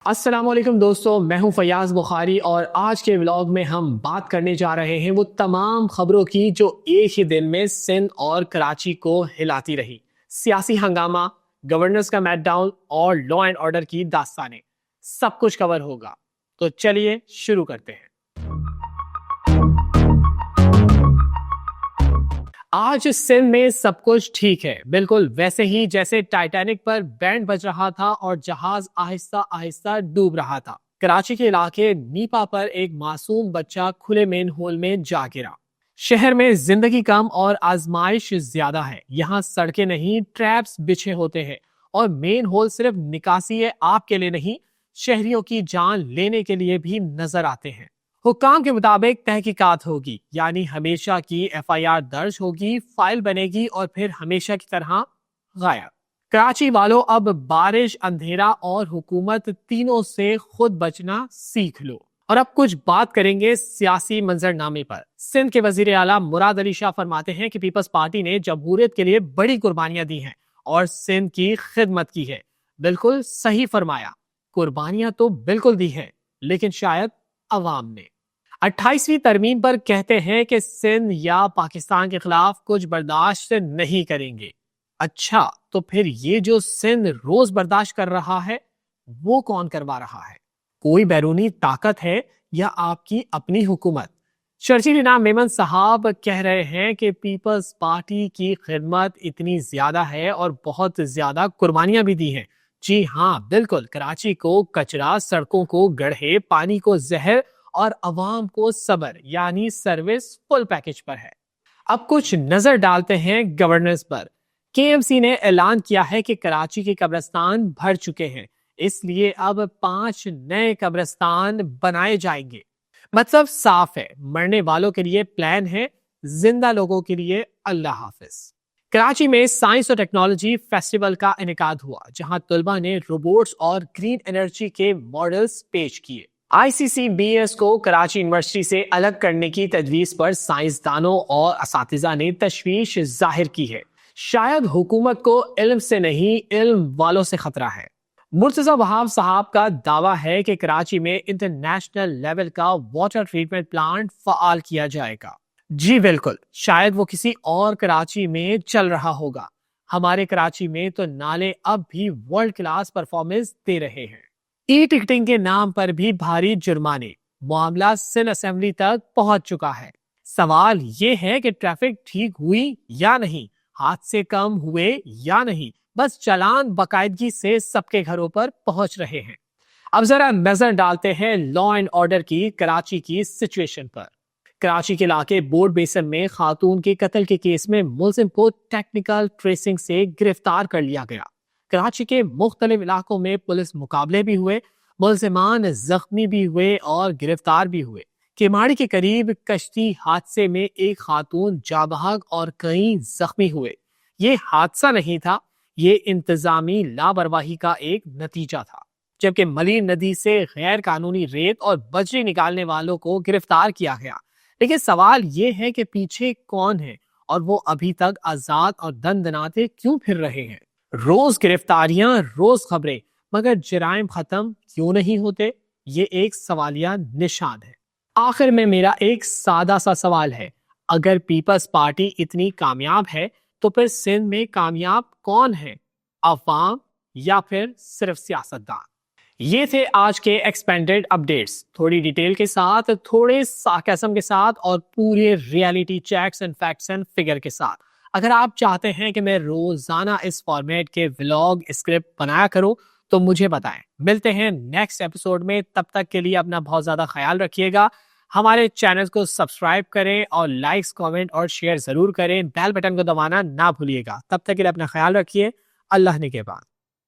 السلام علیکم دوستو، میں ہوں فیاض بخاری اور آج کے ولاگ میں ہم بات کرنے جا رہے ہیں وہ تمام خبروں کی جو ایک ہی دن میں سندھ اور کراچی کو ہلاتی رہی۔ سیاسی ہنگامہ، گورننس کا میلٹ ڈاؤن اور لا اینڈ آرڈر کی داستانیں، سب کچھ کور ہوگا۔ تو چلیے شروع کرتے ہیں۔ آج سندھ میں سب کچھ ٹھیک ہے، بالکل ویسے ہی جیسے ٹائٹینک پر بینڈ بج رہا تھا اور جہاز آہستہ آہستہ ڈوب رہا تھا۔ کراچی کے علاقے نیپا پر ایک معصوم بچہ کھلے مین ہول میں جا گرا۔ شہر میں زندگی کم اور آزمائش زیادہ ہے۔ یہاں سڑکیں نہیں، ٹریپس بچھے ہوتے ہیں اور مین ہول صرف نکاسی آپ کے لیے نہیں، شہریوں کی جان لینے کے لیے بھی نظر آتے ہیں۔ حکام کے مطابق تحقیقات ہوگی، یعنی ہمیشہ کی ایف آئی آر درج ہوگی، فائل بنے گی اور پھر ہمیشہ کی طرح غائب۔ کراچی والوں اب بارش، اندھیرا اور حکومت تینوں سے خود بچنا سیکھ لو۔ اور اب کچھ بات کریں گے سیاسی منظر نامے پر۔ سندھ کے وزیر اعلیٰ مراد علی شاہ فرماتے ہیں کہ پیپلز پارٹی نے جمہوریت کے لیے بڑی قربانیاں دی ہیں اور سندھ کی خدمت کی ہے۔ بالکل صحیح فرمایا، قربانیاں تو بالکل دی ہیں، لیکن شاید عوام نے 28ویں ترمیم پر کہتے ہیں کہ سندھ یا پاکستان کے خلاف کچھ برداشت نہیں کریں گے۔ اچھا، تو پھر یہ جو سندھ روز برداشت کر رہا ہے وہ کون کروا رہا ہے؟ کوئی بیرونی طاقت ہے یا آپ کی اپنی حکومت؟ شرجیل انعام میمن صاحب کہہ رہے ہیں کہ پیپلز پارٹی کی خدمت اتنی زیادہ ہے اور بہت زیادہ قربانیاں بھی دی ہیں۔ جی ہاں، بالکل، کراچی کو کچرا، سڑکوں کو گڑھے، پانی کو زہر اور عوام کو صبر، یعنی سروس فل پیکج پر ہے۔ اب کچھ نظر ڈالتے ہیں گورننس پر۔ کے ایم سی نے اعلان کیا ہے کہ کراچی کے قبرستان بھر چکے ہیں، اس لیے اب 5 نئے قبرستان بنائے جائیں گے۔ مطلب صاف ہے، مرنے والوں کے لیے پلان ہے، زندہ لوگوں کے لیے اللہ حافظ۔ کراچی میں سائنس اور ٹیکنالوجی فیسٹیول کا انعقاد ہوا، جہاں طلبہ نے روبوٹس اور گرین انرجی کے ماڈلز پیش کیے۔ آئی سی سی بی ایس کو کراچی یونیورسٹی سے الگ کرنے کی تجویز پر سائنسدانوں اور اساتذہ نے تشویش ظاہر کی ہے۔ شاید حکومت کو علم سے نہیں، علم والوں سے خطرہ ہے۔ مرتضی وہاب صاحب کا دعویٰ ہے کہ کراچی میں انٹرنیشنل لیول کا واٹر ٹریٹمنٹ پلانٹ فعال کیا جائے گا۔ جی بالکل، شاید وہ کسی اور کراچی میں چل رہا ہوگا۔ ہمارے کراچی میں تو نالے اب بھی ورلڈ کلاس پرفارمنس دے رہے ہیں۔ ای ٹکٹنگ کے نام پر بھی بھاری جرمانے، معاملہ سندھ اسمبلی تک پہنچ چکا ہے۔ سوال یہ ہے کہ ٹریفک ٹھیک ہوئی یا نہیں، حادثے کم ہوئے یا نہیں، بس چالان باقاعدگی سے سب کے گھروں پر پہنچ رہے ہیں۔ اب ذرا نظر ڈالتے ہیں لا اینڈ آرڈر کی کراچی کی سچویشن پر۔ کراچی کے علاقے بورڈ بیسن میں خاتون کے قتل کے کیس میں ملزم کو ٹیکنیکل ٹریسنگ سے گرفتار کر لیا گیا۔ کراچی کے مختلف علاقوں میں پولیس مقابلے بھی ہوئے، ملزمان زخمی بھی ہوئے اور گرفتار بھی ہوئے۔ کیماڑی کے قریب کشتی حادثے میں ایک خاتون جاں بحق اور کئی زخمی ہوئے۔ یہ حادثہ نہیں تھا، یہ انتظامی لاپرواہی کا ایک نتیجہ تھا۔ جبکہ ملیر ندی سے غیر قانونی ریت اور بجری نکالنے والوں کو گرفتار کیا گیا۔ لیکن سوال یہ ہے کہ پیچھے کون ہے اور وہ ابھی تک آزاد اور دندناتے کیوں پھر رہے ہیں؟ روز گرفتاریاں، روز خبریں، مگر جرائم ختم کیوں نہیں ہوتے؟ یہ ایک سوالیہ نشان ہے۔ آخر میں میرا ایک سادہ سا سوال ہے، اگر پیپلز پارٹی اتنی کامیاب ہے تو پھر سندھ میں کامیاب کون ہے؟ عوام یا پھر صرف سیاستدان؟ یہ تھے آج کے ایکسپینڈڈ اپڈیٹس، تھوڑی ڈیٹیل کے ساتھ، تھوڑے سارکیزم کے ساتھ اور پورے reality checks and facts and figure کے ساتھ۔ اگر آپ چاہتے ہیں کہ میں روزانہ اس فارمیٹ کے ولاگ اسکرپٹ بنایا کروں تو مجھے بتائیں۔ ملتے ہیں نیکسٹ ایپیسوڈ میں، تب تک کے لیے اپنا بہت زیادہ خیال رکھیے گا۔ ہمارے چینل کو سبسکرائب کریں اور لائکس، کامنٹ اور شیئر ضرور کریں۔ بیل بٹن کو دبانا نہ بھولیے گا۔ تب تک کے لیے اپنا خیال رکھیے۔ اللہ نگہبان۔